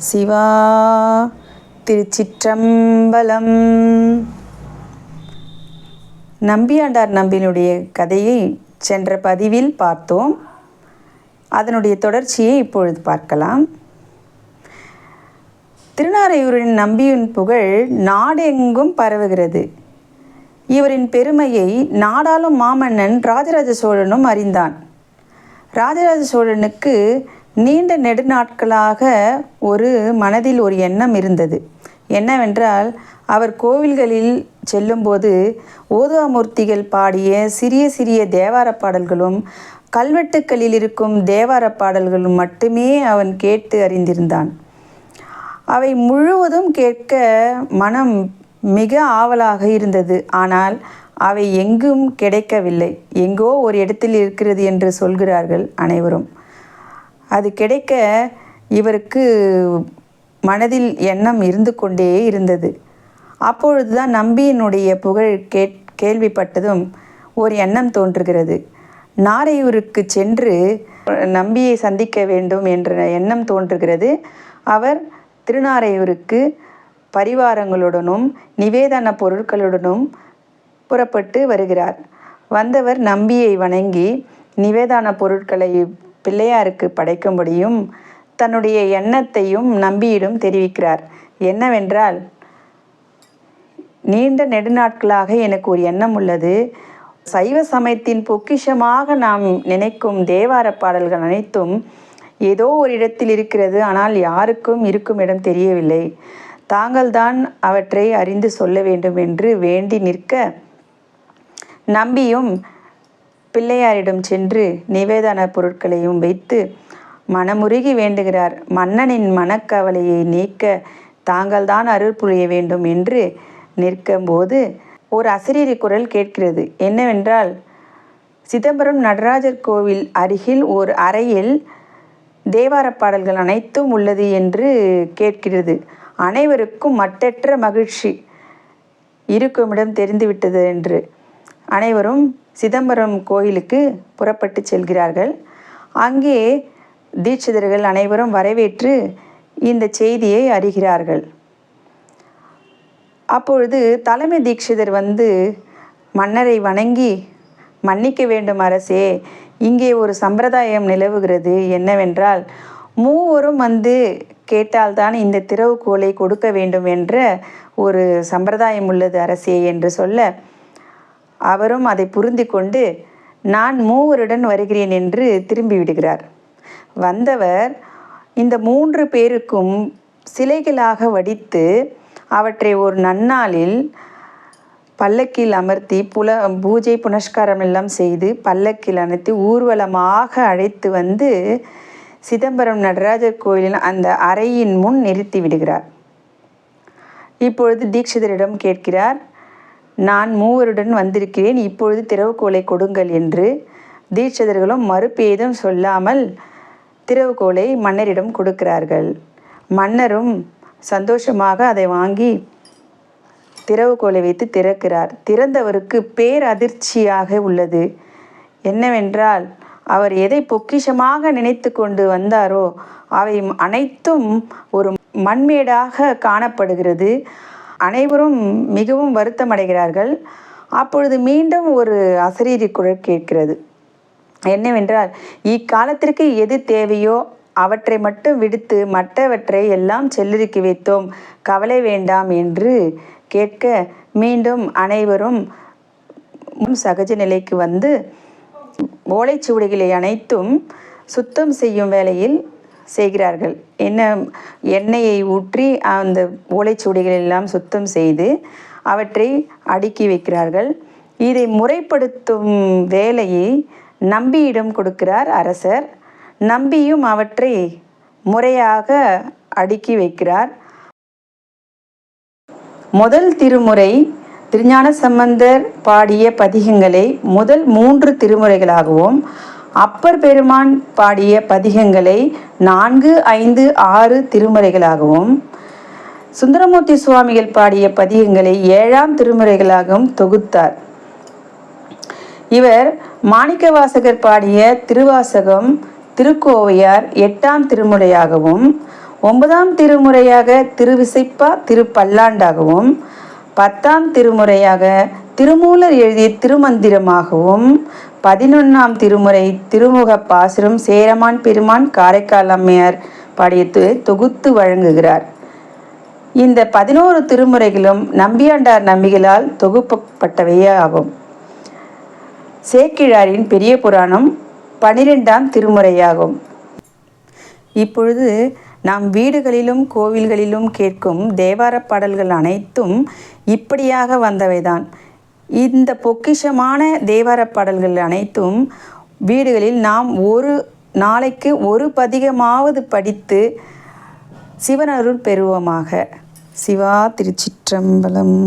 சிவா திருச்சிற்றம்பலம். நம்பியாண்டார் நம்பியினுடைய கதையை சென்ற பதிவில் பார்த்தோம். அதனுடைய தொடர்ச்சியை இப்பொழுது பார்க்கலாம். திருநாரையூரின் நம்பியின் புகழ் நாடெங்கும் பரவுகிறது. இவரின் பெருமையை நாடாளும் மாமன்னன் ராஜராஜ சோழனும் அறிந்தான். ராஜராஜ சோழனுக்கு நீண்ட நெடுநாட்களாக மனதில் ஒரு எண்ணம் இருந்தது. என்னவென்றால், அவர் கோவில்களில் செல்லும்போது ஓதுவாமூர்த்திகள் பாடிய சிறிய சிறிய தேவார பாடல்களும் கல்வெட்டுக்களில் இருக்கும் தேவார பாடல்களும் மட்டுமே அவன் கேட்டு அறிந்திருந்தான். அவை முழுவதும் கேட்க மனம் மிக ஆவலாக இருந்தது. ஆனால் அவை எங்கும் கிடைக்கவில்லை. எங்கோ ஒரு இடத்தில் இருக்கிறது என்று சொல்கிறார்கள் அனைவரும். அது கிடைக்க இவருக்கு மனதில் எண்ணம் இருந்து கொண்டே இருந்தது. அப்பொழுதுதான் நம்பியினுடைய புகழ் கேள்விப்பட்டதும் ஒரு எண்ணம் தோன்றுகிறது. நாரையூருக்கு சென்று நம்பியை சந்திக்க வேண்டும் என்ற எண்ணம் தோன்றுகிறது. அவர் திருநாரையூருக்கு பரிவாரங்களுடனும் நிவேதன பொருட்களுடனும் புறப்பட்டு வருகிறார். வந்தவர் நம்பியை வணங்கி நிவேதன பொருட்களை பிள்ளையாருக்கு படைக்கும்படியும் தன்னுடைய எண்ணத்தையும் நம்பியிடம் தெரிவிக்கிறார். என்னவென்றால், நீண்ட நெடுநாட்களாக எனக்கு ஒரு எண்ணம் உள்ளது. சைவ சமயத்தின் பொக்கிஷமாக நாம் நினைக்கும் தேவார பாடல்கள் அனைத்தும் ஏதோ ஒரு இடத்தில் இருக்கிறது. ஆனால் யாருக்கும் இருக்கும் இடம் தெரியவில்லை. தாங்கள்தான் அவற்றை அறிந்து சொல்ல வேண்டும் என்று வேண்டி நிற்க, நம்பியும் பிள்ளையாரிடம் சென்று நிவேதன பொருட்களையும் வைத்து மனமுருகி வேண்டுகிறார். மன்னனின் மனக்கவலையை நீக்க தாங்கள்தான் அருள் புரிய வேண்டும் என்று நிற்கும்போது ஒரு அசரீரி குரல் கேட்கிறது. என்னவென்றால், சிதம்பரம் நடராஜர் கோவில் அருகில் ஒரு அறையில் தேவார பாடல்கள் அனைத்தும் உள்ளது என்று கேட்கிறது. அனைவருக்கும் மட்டற்ற மகிழ்ச்சி. இருக்குமிடம் தெரிந்துவிட்டது என்று அனைவரும் சிதம்பரம் கோயிலுக்கு புறப்பட்டு செல்கிறார்கள். அங்கே தீட்சிதர்கள் அனைவரும் வரவேற்று இந்த செய்தியை அறிகிறார்கள். அப்பொழுது தலைமை தீட்சிதர் வந்து மன்னரை வணங்கி, மன்னிக்க வேண்டும் அரசே, இங்கே ஒரு சம்பிரதாயம் நிலவுகிறது. என்னவென்றால், மூவரும் வந்து கேட்டால்தான் இந்த திறவுகோலை கொடுக்க வேண்டும் என்ற ஒரு சம்பிரதாயம் உள்ளது அரசே என்று சொல்ல, அவரும் அதை புரிந்து கொண்டு நான் மூவருடன் வருகிறேன் என்று திரும்பி விடுகிறார். வந்தவர் இந்த 3 பேருக்கும் சிலைகளாக வடித்து அவற்றை ஒரு நன்னாளில் பல்லக்கில் அமர்த்தி பூஜை புனஸ்காரம் எல்லாம் செய்து பல்லக்கில் அமர்த்தி ஊர்வலமாக அழைத்து வந்து சிதம்பரம் நடராஜர் கோயிலின் அந்த அறையின் முன் நிறுத்தி விடுகிறார். இப்பொழுது தீட்சிதரிடம் கேட்கிறார், நான் மூவருடன் வந்திருக்கிறேன், இப்பொழுது திறவுகோலை கொடுங்கள் என்று. தீட்சிதர்களும் மறுபேதும் சொல்லாமல் திறவுகோலை மன்னரிடம் கொடுக்கிறார்கள். மன்னரும் சந்தோஷமாக அதை வாங்கி திறவுகோலை வைத்து திறக்கிறார். திறந்தவருக்கு பேரதிர்ச்சியாக உள்ளது. என்னவென்றால், அவர் எதை பொக்கிஷமாக நினைத்து கொண்டு வந்தாரோ அவை அனைத்தும் ஒரு மண்மேடாக காணப்படுகிறது. அனைவரும் மிகவும் வருத்தம் அடைகிறார்கள். அப்பொழுது மீண்டும் ஒரு அசரீரி குரல் கேட்கிறது. என்னவென்றால், இக்காலத்திற்கு எது தேவையோ அவற்றை மட்டும் விடுத்து மற்றவற்றை எல்லாம் செல்லரிக்கி வைத்தோம், கவலை வேண்டாம் என்று கேட்க, மீண்டும் அனைவரும் சகஜ நிலைக்கு வந்து ஓலைச்சுவடிகளை அனைத்தும் சுத்தம் செய்யும் வேளையில் செய்கிறார்கள். எண்ணெயை ஊற்றி அந்த ஓலைச்சுவடிகள் எல்லாம் சுத்தம் செய்து அவற்றை அடுக்கி வைக்கிறார்கள். இதை முறைப்படுத்தும் வேலையை நம்பியிடம் கொடுக்கிறார் அரசர். நம்பியும் அவற்றை முறையாக அடுக்கி வைக்கிறார். முதல் திருமுறை திருஞான சம்பந்தர் பாடிய பதிகங்களை முதல் 3 திருமுறைகளாகவும், அப்பர் பெருமான் பாடிய பதிகங்களை 4, 5, 6 திருமுறைகளாகவும், சுந்தரமூர்த்தி சுவாமிகள் பாடிய பதிகங்களை 7ஆம் திருமுறைகளாகவும் தொகுத்தார். இவர் மாணிக்கவாசகர் பாடிய திருவாசகம், திருக்கோவையார் 8ஆம் திருமுறையாகவும், 9ஆம் திருமுறையாக திருவிசைப்பா திருப்பல்லாண்டாகவும் 10ஆம் திருமுறையாக திருமூலர் எழுதிய திருமந்திரமாகவும் 11ஆம் திருமுறை திருமுக பாசுரம் சேரமான் பெருமான் காரைக்கால் அம்மையார் பாடிய தொகுத்து வழங்குகிறார். இந்த 11 திருமுறைகளும் நம்பியாண்டார் நம்பிகளால் தொகுப்பப்பட்டவையே ஆகும். சேக்கிழாரின் பெரிய புராணம் 12ஆம் திருமுறையாகும். இப்பொழுது நாம் வீடுகளிலும் கோவில்களிலும் கேட்கும் தேவாரப் பாடல்கள் அனைத்தும் இப்படியாக வந்தவைதான். இந்த பொக்கிஷமான தேவாரப் பாடல்கள் அனைத்தும் வீடுகளில் நாம் ஒரு நாளைக்கு ஒரு பதிகமாவது படித்து சிவனருள் பெறுவோமாக. சிவா திருச்சிற்றம்பலம்.